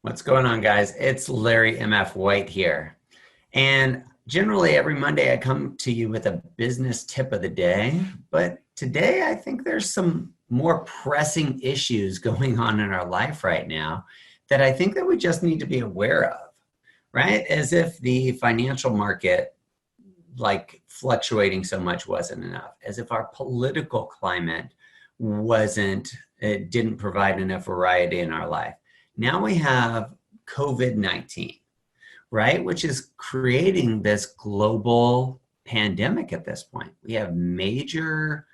What's going on, guys? It's Larry MF White here. And generally, every Monday, I come to you with a business tip of the day. But today, I think there's some more pressing issues going on in our life right now that I think that we just need to be aware of, right? As if the financial market, like fluctuating so much, wasn't enough, as if our political climate it didn't provide enough variety in our life. Now we have COVID-19, right? Which is creating this global pandemic at this point. We have major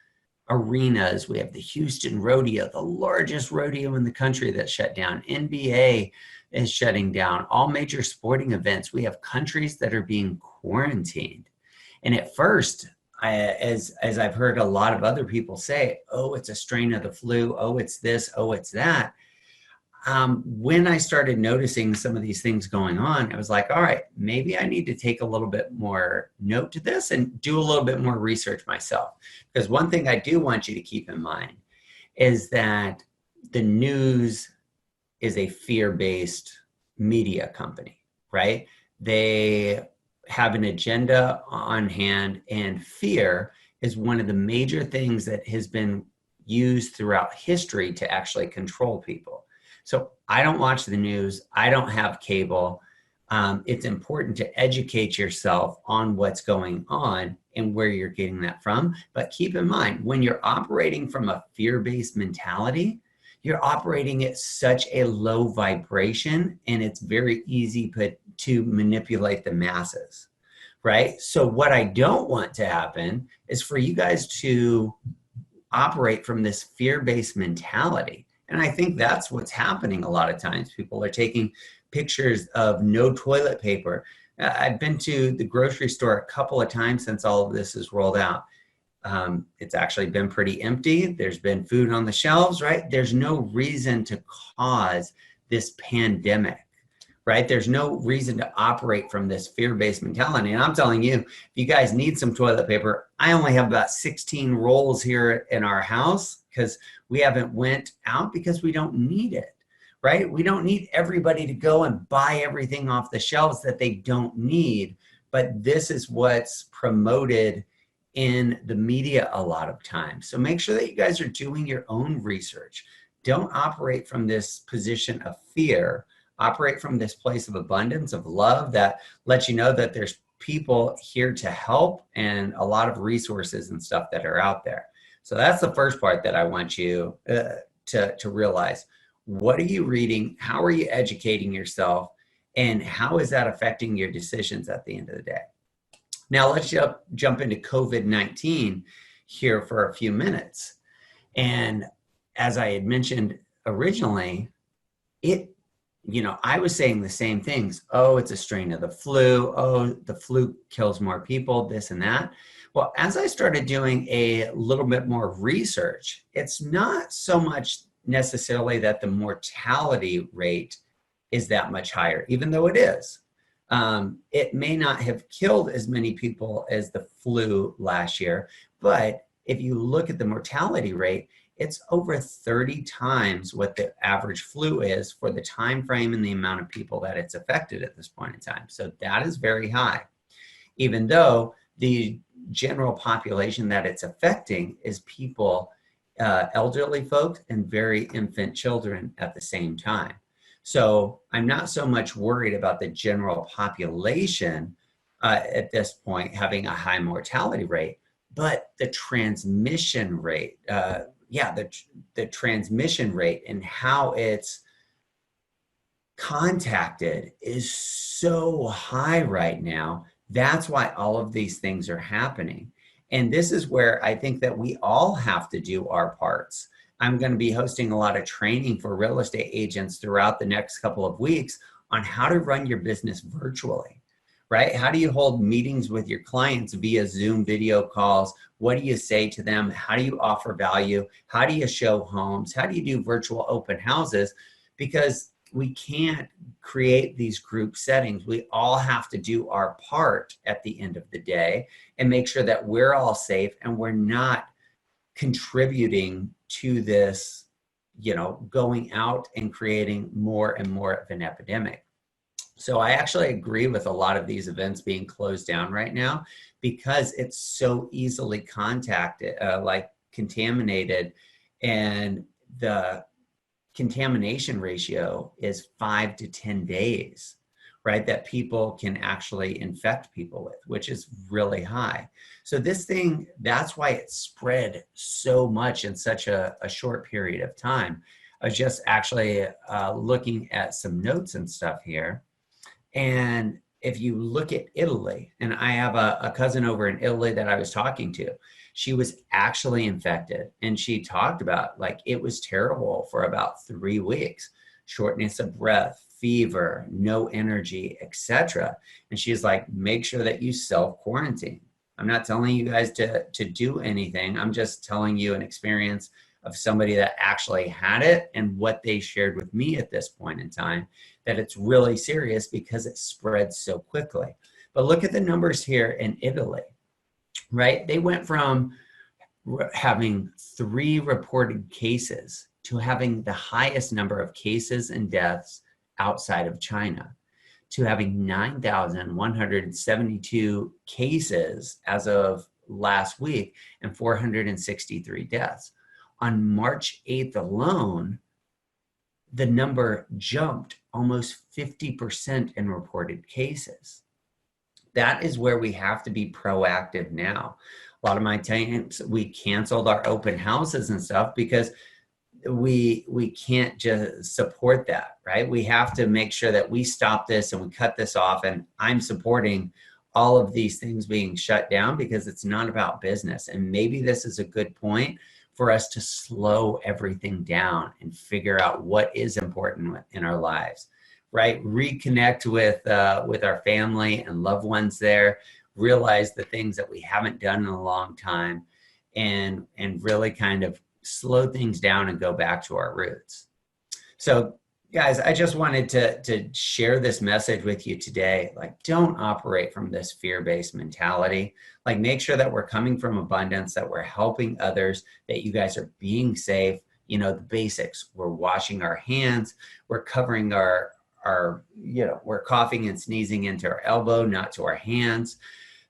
arenas. We have the Houston Rodeo, the largest rodeo in the country, that's shut down. NBA is shutting down. All major sporting events. We have countries that are being quarantined. And at first, as I've heard a lot of other people say, oh, it's a strain of the flu. Oh, it's this. Oh, it's that. When I started noticing some of these things going on, I was like, all right, maybe I need to take a little bit more note to this and do a little bit more research myself. Because one thing I do want you to keep in mind is that the news is a fear-based media company, right? They have an agenda on hand, and fear is one of the major things that has been used throughout history to actually control people. So I don't watch the news. I don't have cable. It's important to educate yourself on what's going on and where you're getting that from. But keep in mind, when you're operating from a fear-based mentality, you're operating at such a low vibration, and it's very easy to manipulate the masses, right? So what I don't want to happen is for you guys to operate from this fear-based mentality. And I think that's what's happening a lot of times. People are taking pictures of no toilet paper. I've been to the grocery store a couple of times since all of this is rolled out. It's actually been pretty empty. There's been food on the shelves, right? There's no reason to cause this pandemic, right? There's no reason to operate from this fear-based mentality. And I'm telling you, if you guys need some toilet paper, I only have about 16 rolls here in our house because we haven't went out because we don't need it, right? We don't need everybody to go and buy everything off the shelves that they don't need. But this is what's promoted in the media a lot of times. So make sure that you guys are doing your own research. Don't operate from this position of fear. Operate from this place of abundance, of love, that lets you know that there's people here to help and a lot of resources and stuff that are out there. So that's the first part that I want you to realize. What are you reading? How are you educating yourself? And how is that affecting your decisions at the end of the day? Now let's jump into COVID-19 here for a few minutes. And as I had mentioned originally, I was saying the same things. Oh, it's a strain of the flu. Oh, the flu kills more people, this and that. Well, as I started doing a little bit more research, it's not so much necessarily that the mortality rate is that much higher, even though it is. It may not have killed as many people as the flu last year, but if you look at the mortality rate, it's over 30 times what the average flu is for the time frame and the amount of people that it's affected at this point in time. So that is very high, even though the general population that it's affecting is people, elderly folks and very infant children at the same time. So I'm not so much worried about the general population at this point having a high mortality rate, but the transmission rate, the transmission rate and how it's contacted is so high right now. That's why all of these things are happening. And this is where I think that we all have to do our parts. I'm going to be hosting a lot of training for real estate agents throughout the next couple of weeks on how to run your business virtually, right? How do you hold meetings with your clients via Zoom video calls? What do you say to them? How do you offer value? How do you show homes? How do you do virtual open houses? Because we can't create these group settings. We all have to do our part at the end of the day and make sure that we're all safe and we're not contributing to this going out and creating more and more of an epidemic. So I actually agree with a lot of these events being closed down right now because it's so easily contaminated, and the contamination ratio is 5 to 10 days, right? That people can actually infect people with, which is really high. So this thing, that's why it spread so much in such a short period of time. I was just actually looking at some notes and stuff here. And if you look at Italy, and I have a cousin over in Italy that I was talking to, she was actually infected. And she talked about like it was terrible for about 3 weeks, shortness of breath, fever, no energy, etc. And she's like, make sure that you self-quarantine. I'm not telling you guys to do anything. I'm just telling you an experience of somebody that actually had it and what they shared with me at this point in time, that it's really serious because it spreads so quickly. But look at the numbers here in Italy, right? They went from having 3 reported cases to having the highest number of cases and deaths outside of China, to having 9,172 cases as of last week and 463 deaths. On March 8th alone, the number jumped almost 50% in reported cases. That is where we have to be proactive now. A lot of my tenants, we canceled our open houses and stuff because we can't just support that, right? We have to make sure that we stop this and we cut this off. And I'm supporting all of these things being shut down because it's not about business. And maybe this is a good point for us to slow everything down and figure out what is important in our lives, right? Reconnect with our family and loved ones there, realize the things that we haven't done in a long time, and really kind of slow things down and go back to our roots. So guys, I just wanted to share this message with you today. Like, don't operate from this fear-based mentality. Like, make sure that we're coming from abundance, that we're helping others, that you guys are being safe. The basics. We're washing our hands. We're covering our we're coughing and sneezing into our elbow, not to our hands.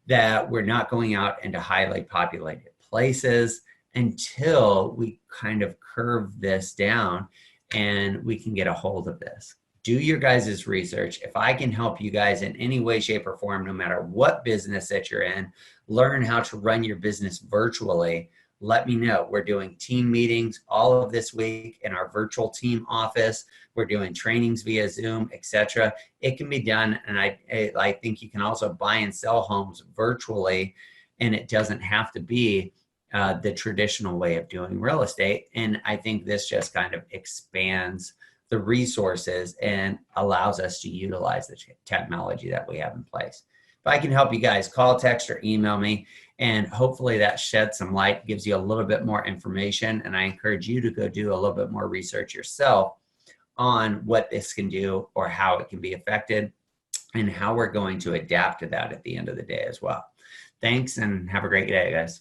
That we're not going out into highly populated places until we kind of curve this down and we can get a hold of this. Do your guys' research. If I can help you guys in any way, shape, or form, no matter what business that you're in, learn how to run your business virtually, let me know. We're doing team meetings all of this week in our virtual team office. We're doing trainings via Zoom, etc. It can be done. And I think you can also buy and sell homes virtually, and it doesn't have to be the traditional way of doing real estate. And I think this just kind of expands the resources and allows us to utilize the technology that we have in place. If I can help you guys, call, text, or email me, and hopefully that sheds some light, gives you a little bit more information. And I encourage you to go do a little bit more research yourself on what this can do or how it can be affected and how we're going to adapt to that at the end of the day as well. Thanks, and have a great day, guys.